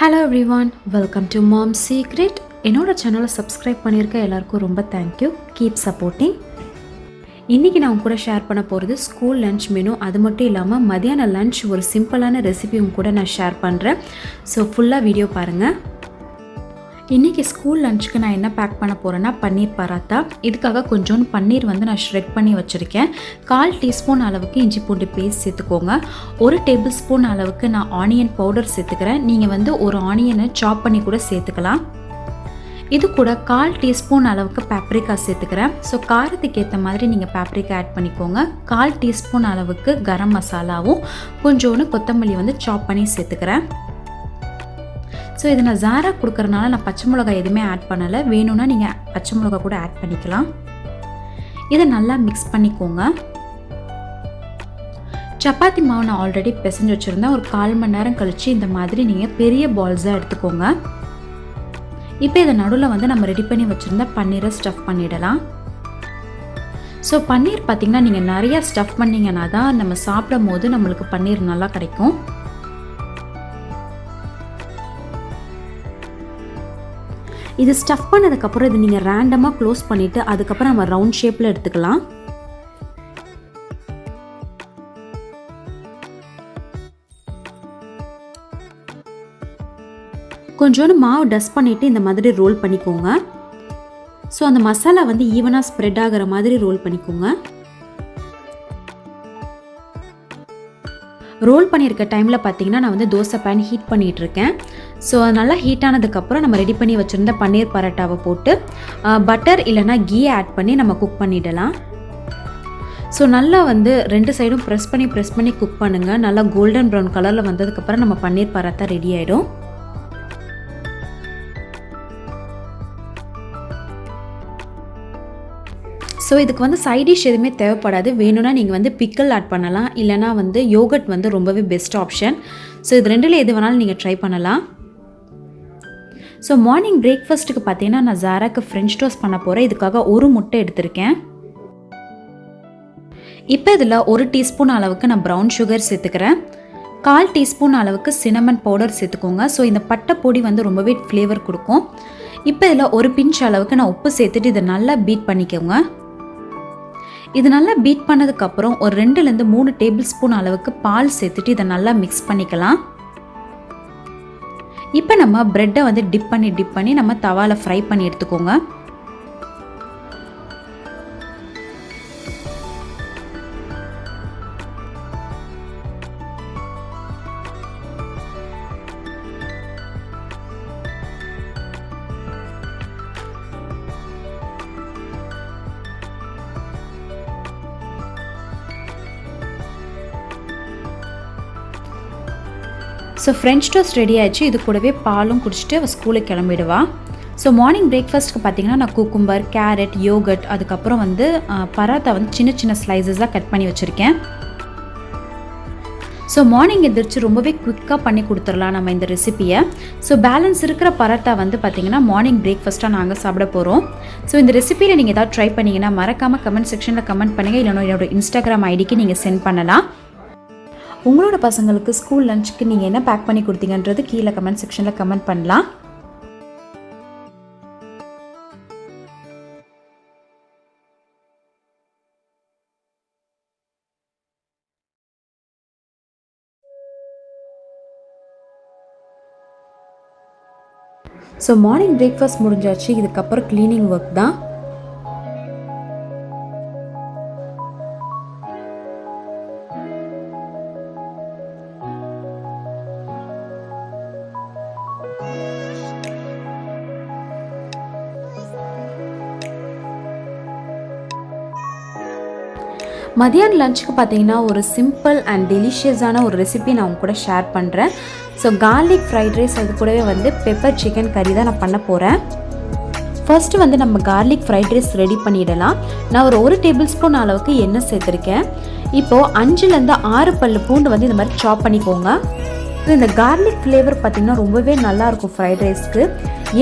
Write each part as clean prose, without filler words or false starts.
Hello everyone, welcome to mom secret. என்னோட சேனலை subscribe பண்ணியிருக்க எல்லாருக்கும் ரொம்ப தேங்க்யூ. Keep supporting. இன்றைக்கி நான் உங்க கூட ஷேர் பண்ண போகிறது ஸ்கூல் லன்ச் மெனு. அது மட்டும் இல்லாமல் மதியான லன்ச் ஒரு சிம்பிளான ரெசிபி உங்க கூட நான் ஷேர் பண்ணுறேன். ஸோ ஃபுல்லாக வீடியோ பாருங்கள். இன்றைக்கி ஸ்கூல் லஞ்சுக்கு நான் என்ன பேக் பண்ண போகிறேன்னா பன்னீர் பராத்தா. இதுக்காக கொஞ்சோண்டு பன்னீர் நான் ஷ்ரெட் பண்ணி வச்சுருக்கேன். 1/4 டீஸ்பூன் அளவுக்கு இஞ்சி பூண்டு பேஸ்ட் சேர்த்துக்கோங்க. 1 டேபிள் ஸ்பூன் அளவுக்கு நான் ஆனியன் பவுடர் சேர்த்துக்கிறேன். நீங்கள் ஒரு ஆனியனை சாப் பண்ணி கூட சேர்த்துக்கலாம். இது கூட 1/4 டீஸ்பூன் அளவுக்கு பேப்ரிக்கா சேர்த்துக்கிறேன். ஸோ காரத்துக்கு ஏற்ற மாதிரி நீங்கள் பேப்ரிக்கா ஆட் பண்ணிக்கோங்க. 1/4 டீஸ்பூன் அளவுக்கு கரம் மசாலாவும் கொஞ்சோண்டு கொத்தமல்லி சாப் பண்ணி சேர்த்துக்கிறேன். ஸோ இதை நான் ஜாரா கொடுக்குறதுனால நான் பச்சை மிளகாய் எதுவுமே ஆட் பண்ணலை. வேணும்னா நீங்கள் பச்சை மிளகாய் கூட ஆட் பண்ணிக்கலாம். இதை நல்லா மிக்ஸ் பண்ணிக்கோங்க. சப்பாத்தி மாவு நான் ஆல்ரெடி பிசைஞ்சு வச்சுருந்தேன். ஒரு 1/4 மணி நேரம் கழித்து இந்த மாதிரி நீங்கள் பெரிய பால்ஸாக எடுத்துக்கோங்க. இப்போ இதை நடுவில் நம்ம ரெடி பண்ணி வச்சுருந்த பன்னீரை ஸ்டஃப் பண்ணிடலாம். ஸோ பன்னீர் பார்த்திங்கன்னா நீங்கள் நிறையா ஸ்டஃப் பண்ணிங்கன்னா தான் நம்ம சாப்பிடும் போது நம்மளுக்கு பன்னீர் நல்லா கிடைக்கும். இது ஸ்டஃப் பண்ணதுக்கப்புறம் இது நீங்கள் ரேண்டமாக க்ளோஸ் பண்ணிவிட்டு அதுக்கப்புறம் நம்ம ரவுண்ட் ஷேப்பில் எடுத்துக்கலாம். கொஞ்சோண்டு மாவு டஸ்ட் பண்ணிவிட்டு இந்த மாதிரி ரோல் பண்ணிக்கோங்க. ஸோ அந்த மசாலா ஈவனாக ஸ்ப்ரெட் ஆகிற மாதிரி ரோல் பண்ணிக்கோங்க. ரோல் பண்ணியிருக்க டைமில் பார்த்தீங்கன்னா நான் தோசை பேன் ஹீட் பண்ணிகிட்ருக்கேன். ஸோ நல்லா ஹீட் ஆனதுக்கப்புறம் நம்ம ரெடி பண்ணி வச்சுருந்த பன்னீர் பரோட்டாவை போட்டு பட்டர் இல்லைனா கீ ஆட் பண்ணி நம்ம குக் பண்ணிடலாம். ஸோ நல்லா 2 சைடும் ப்ரெஸ் பண்ணி குக் பண்ணுங்கள். நல்லா கோல்டன் ப்ரௌன் கலரில் வந்ததுக்கப்புறம் நம்ம பன்னீர் பரோட்டா ரெடி ஆகிடும். ஸோ இதுக்கு சைட் டிஷ் எதுவுமே தேவைப்படாது. வேணும்னா நீங்கள் பிக்கல் ஆட் பண்ணலாம். இல்லைனா யோகட் ரொம்பவே பெஸ்ட் ஆப்ஷன். ஸோ இது ரெண்டில் எது வேணாலும் நீங்கள் ட்ரை பண்ணலாம். ஸோ மார்னிங் பிரேக்ஃபாஸ்ட்டுக்கு பார்த்தீங்கன்னா நான் ஜாராக்கு ஃப்ரெஞ்ச் டோஸ்ட் பண்ண போகிறேன். இதுக்காக 1 முட்டை எடுத்திருக்கேன். இப்போ இதில் 1 டீஸ்பூன் அளவுக்கு நான் ப்ரௌன் சுகர் சேர்த்துக்கிறேன். 1/4 டீஸ்பூன் அளவுக்கு சினமன் பவுடர் சேர்த்துக்கோங்க. ஸோ இந்த பட்டை பொடி ரொம்பவே ஃப்ளேவர் கொடுக்கும். இப்போ இதில் 1 பிஞ்ச் அளவுக்கு நான் உப்பு சேர்த்துட்டு இதை நல்லா பீட் பண்ணிக்கோங்க. இது நல்லா பீட் பண்ணதுக்கப்புறம் ஒரு 2லேருந்து 3 டேபிள் ஸ்பூன் அளவுக்கு பால் சேர்த்துட்டு இதை நல்லா மிக்ஸ் பண்ணிக்கலாம். இப்போ நம்ம ப்ரெட்டை டிப் பண்ணி நம்ம தவாவில் ஃப்ரை பண்ணி எடுத்துக்கோங்க. ஸோ ஃப்ரெஞ்ச் டோஸ்ட் ரெடி ஆகிடுச்சு. இது கூடவே பாலும் குடிச்சிட்டு அவள் ஸ்கூலுக்கு கிளம்பிடுவா. ஸோ மார்னிங் பிரேக்ஃபாஸ்ட்டுக்கு பார்த்தீங்கன்னா நான் குக்கும்பர், கேரட், யோகட், அதுக்கப்புறம் பராத்தா சின்ன ஸ்லைசஸாக கட் பண்ணி வச்சுருக்கேன். ஸோ மார்னிங் எந்திரிச்சு ரொம்பவே குயிக்காக பண்ணி கொடுத்துடலாம் நம்ம இந்த ரெசிப்பியை. ஸோ பேலன்ஸ் இருக்கிற பராத்தா பார்த்திங்கன்னா மார்னிங் பிரேக்ஃபாஸ்ட்டாக நாங்கள் சாப்பிட போகிறோம். ஸோ இந்த ரெசிப்பியில் நீங்கள் ஏதாவது ட்ரை பண்ணிங்கன்னா மறக்காமல் கமெண்ட் செக்ஷனில் கமெண்ட் பண்ணுங்கள். இல்லைனா என்னோட இன்ஸ்டாகிராம் ஐடிக்கு நீங்கள் சென்ட் பண்ணலாம். உங்களோட பசங்களுக்கு ஸ்கூல் லஞ்சுக்கு நீங்கள் என்ன பேக் பண்ணி கொடுத்தீங்கன்றது கீழே கமெண்ட் செக்ஷனில் கமெண்ட் பண்ணலாம். ஸோ மார்னிங் பிரேக்ஃபாஸ்ட் முடிஞ்சாச்சு. இதுக்கப்புறம் க்ளீனிங் ஒர்க் தான். மதியான லஞ்சுக்கு பார்த்தீங்கன்னா ஒரு சிம்பிள் அண்ட் டெலிஷியஸான ஒரு ரெசிபி நான் உங்க கூட ஷேர் பண்ணுறேன். ஸோ கார்லிக் ஃப்ரைட் ரைஸ், அது கூடவே பெப்பர் சிக்கன் கறி தான் நான் பண்ண போகிறேன். ஃபர்ஸ்ட்டு நம்ம கார்லிக் ஃப்ரைட் ரைஸ் ரெடி பண்ணிடலாம். நான் ஒரு 1 டேபிள் ஸ்பூன் அளவுக்கு எண்ணெய் சேர்த்துருக்கேன். இப்போது 5லேருந்து 6 பல்லு பூண்டு இந்த மாதிரி சாப் பண்ணிக்கோங்க. இந்த கார்லிக் ஃப்ளேவர் பார்த்திங்கன்னா ரொம்பவே நல்லாயிருக்கும் ஃப்ரைட் ரைஸ்க்கு.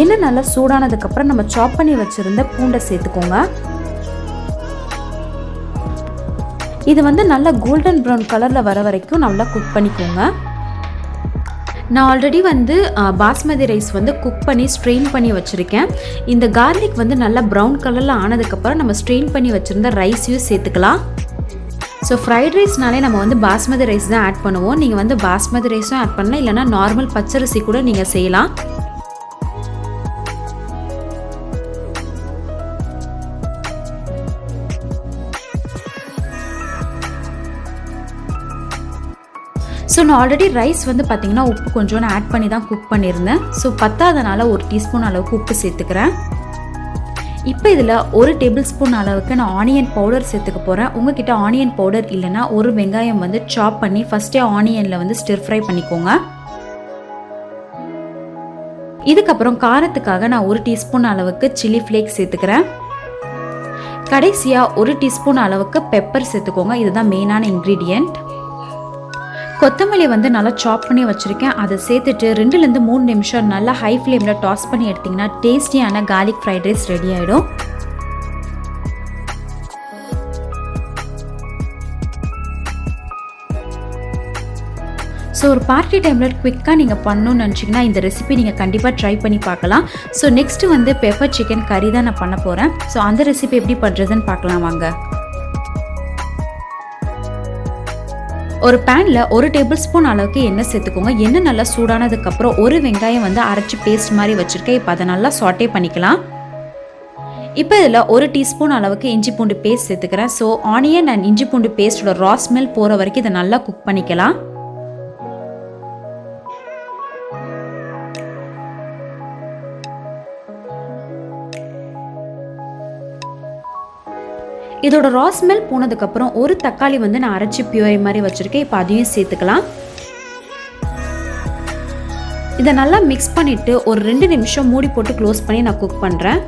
எண்ணெய் நல்லா சூடானதுக்கப்புறம் நம்ம சாப் பண்ணி வச்சுருந்த பூண்டை சேர்த்துக்கோங்க. இது நல்லா கோல்டன் ப்ரௌன் கலரில் வர வரைக்கும் நல்லா குக் பண்ணிக்கோங்க. நான் ஆல்ரெடி வந்து பாஸ்மதி ரைஸ் வந்து குக் பண்ணி ஸ்ட்ரெயின் பண்ணி வச்சுருக்கேன். இந்த கார்லிக் வந்து நல்லா ப்ரௌன் கலரில் ஆனதுக்கப்புறம் நம்ம ஸ்ட்ரெயின் பண்ணி வச்சுருந்த ரைஸையும் சேர்த்துக்கலாம். ஸோ ஃப்ரைட் ரைஸ்னாலே நம்ம வந்து பாஸ்மதி ரைஸ் தான் ஆட் பண்ணுவோம். நீங்கள் வந்து பாஸ்மதி ரைஸும் ஆட் பண்ணலாம், இல்லைனா நார்மல் பச்சரிசி கூட நீங்கள் செய்யலாம். ஸோ நான் ஆல்ரெடி ரைஸ் வந்து பார்த்திங்கன்னா உப்பு கொஞ்சோன்னு ஆட் பண்ணி தான் குக் பண்ணியிருந்தேன். ஸோ பத்தாதனால 1 டீஸ்பூன் அளவுக்கு உப்பு சேர்த்துக்கிறேன். இப்போ இதில் 1 டேபிள் ஸ்பூன் அளவுக்கு நான் ஆனியன் பவுடர் சேர்த்துக்க போகிறேன். உங்ககிட்ட ஆனியன் பவுடர் இல்லைனா ஒரு வெங்காயம் வந்து சாப் பண்ணி ஃபஸ்ட்டே ஆனியனில் வந்து ஸ்டிர் ஃப்ரை பண்ணிக்கோங்க. இதுக்கப்புறம் காரத்துக்காக நான் 1 டீஸ்பூன் அளவுக்கு சில்லி ஃப்ளேக்ஸ் சேர்த்துக்கிறேன். கடைசியாக 1 டீஸ்பூன் அளவுக்கு பெப்பர் சேர்த்துக்கோங்க. இதுதான் மெயினான இன்க்ரீடியண்ட். கொத்தமல்லி வந்து நல்லா சாப் பண்ணி வச்சுருக்கேன். அதை சேர்த்துட்டு 2லேருந்து 3 நிமிஷம் நல்லா ஹை ஃப்ளேமில் டாஸ் பண்ணி எடுத்திங்கன்னா டேஸ்டியான கார்லிக் ஃப்ரைட் ரைஸ் ரெடி ஆகிடும். ஸோ ஒரு பார்ட்டி டைமில் குவிக்காக நீங்கள் பண்ணணும்னு நினச்சிங்கன்னா இந்த ரெசிபி நீங்கள் கண்டிப்பாக ட்ரை பண்ணி பார்க்கலாம். ஸோ நெக்ஸ்ட்டு வந்து பெப்பர் சிக்கன் கறி தான் நான் பண்ண போகிறேன். ஸோ அந்த ரெசிபி எப்படி பண்ணுறதுன்னு பார்க்கலாம் வாங்க. ஒரு பேனில் 1 டேபிள் ஸ்பூன் அளவுக்கு எண்ணெய் சேர்த்துக்கோங்க. எண்ணெய் நல்லா சூடானதுக்கப்புறம் ஒரு வெங்காயம் வந்து அரைச்சி பேஸ்ட் மாதிரி வச்சுருக்கேன். இப்போ அதை நல்லா சாட்டே பண்ணிக்கலாம். இப்போ இதில் 1 டீஸ்பூன் அளவுக்கு இஞ்சி பூண்டு பேஸ்ட் சேர்த்துக்கிறேன். ஸோ ஆனியன் அண்ட் இஞ்சி பூண்டு பேஸ்ட்டோட ரா ஸ்மெல் போகிற வரைக்கும் இதை நல்லா குக் பண்ணிக்கலாம். இதோட ரா ஸ்மெல் போனதுக்கப்புறம் ஒரு தக்காளி வந்து நான் அரைச்சி பியூரி மாதிரி வச்சுருக்கேன். இப்போ அதையும் சேர்த்துக்கலாம். இதை நல்லா மிக்ஸ் பண்ணிவிட்டு ஒரு 2 நிமிஷம் மூடி போட்டு க்ளோஸ் பண்ணி நான் குக் பண்ணுறேன்.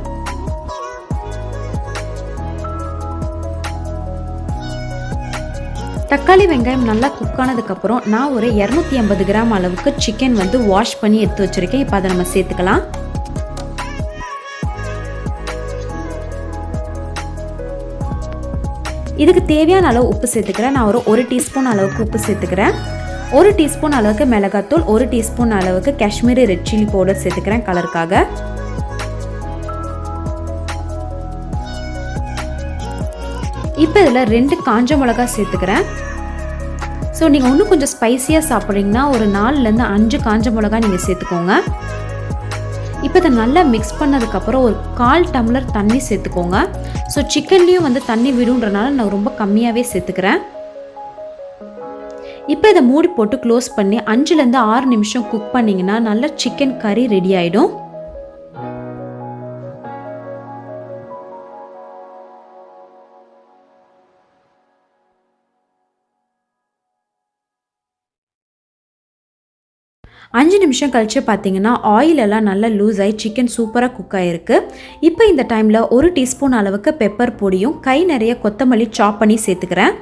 தக்காளி வெங்காயம் நல்லா குக் ஆனதுக்கப்புறம் நான் ஒரு 250 கிராம் அளவுக்கு சிக்கன் வந்து வாஷ் பண்ணி எடுத்து வச்சுருக்கேன். இப்போ அதை நம்ம சேர்த்துக்கலாம். இதுக்கு தேவையான அளவு உப்பு சேர்த்துக்கிறேன். நான் ஒரு 1 டீஸ்பூன் அளவுக்கு உப்பு சேர்த்துக்கிறேன். 1 டீஸ்பூன் அளவுக்கு மிளகாத்தூள், 1 டீஸ்பூன் அளவுக்கு காஷ்மீரி ரெட் சில்லி பவுடர் சேர்த்துக்கிறேன் கலருக்காக. இப்போ இதில் 2 காஞ்ச மிளகா சேர்த்துக்கிறேன். ஸோ நீங்கள் இன்னும் கொஞ்சம் ஸ்பைஸியாக சாப்பிட்றீங்கன்னா ஒரு 4லேருந்து 5 காஞ்ச மிளகா நீங்கள் சேர்த்துக்கோங்க. இப்போ இதை நல்லா மிக்ஸ் பண்ணதுக்கப்புறம் ஒரு 1/4 டம்ளர் தண்ணி சேர்த்துக்கோங்க. ஸோ சிக்கன்லேயும் வந்து தண்ணி விடுன்றனால நான் ரொம்ப கம்மியாகவே சேர்த்துக்கிறேன். இப்போ இதை மூடி போட்டு க்ளோஸ் பண்ணி 5லேருந்து 6 நிமிஷம் குக் பண்ணிங்கன்னா நல்ல சிக்கன் கறி ரெடி ஆகிடும். அஞ்சு நிமிஷம் கழிச்சு பார்த்தீங்கன்னா ஆயில் எல்லாம் நல்லா லூஸ் ஆகி சிக்கன் சூப்பராக குக் ஆகிருக்கு. இப்போ இந்த டைமில் 1 டீஸ்பூன் அளவுக்கு பெப்பர் பொடியும் கை நிறைய கொத்தமல்லி சாப் பண்ணி சேர்த்துக்கிறேன்.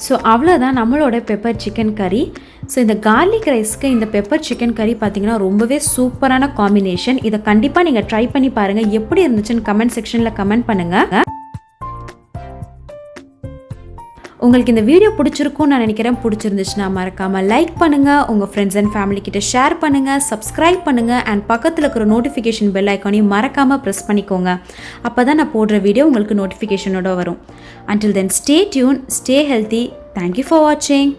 ஸோ அவ்வளோதான் நம்மளோட பெப்பர் சிக்கன் கறி. ஸோ இந்த கார்லிக் ரைஸ்க்கு இந்த பெப்பர் சிக்கன் கறி பார்த்திங்கன்னா ரொம்பவே சூப்பரான காம்பினேஷன். இதை கண்டிப்பாக நீங்கள் ட்ரை பண்ணி பாருங்கள். எப்படி இருந்துச்சுன்னு கமெண்ட் செக்ஷனில் கமெண்ட் பண்ணுங்கள். உங்களுக்கு இந்த வீடியோ பிடிச்சிருக்கும்னு நான் நினைக்கிறேன். பிடிச்சிருந்துச்சுன்னா மறக்காமல் லைக் பண்ணுங்கள், உங்கள் ஃப்ரெண்ட்ஸ் அண்ட் ஃபேமிலி கிட்ட ஷேர் பண்ணுங்கள், சப்ஸ்கிரைப் பண்ணுங்கள் அண்ட் பக்கத்தில் இருக்கிற நோட்டிஃபிகேஷன் பெல் ஐக்கானையும் மறக்காமல் ப்ரெஸ் பண்ணிக்கோங்க. அப்போ தான் நான் போடுற வீடியோ உங்களுக்கு நோட்டிஃபிகேஷனோட வரும். Until then, stay tuned, stay healthy. Thank you for watching.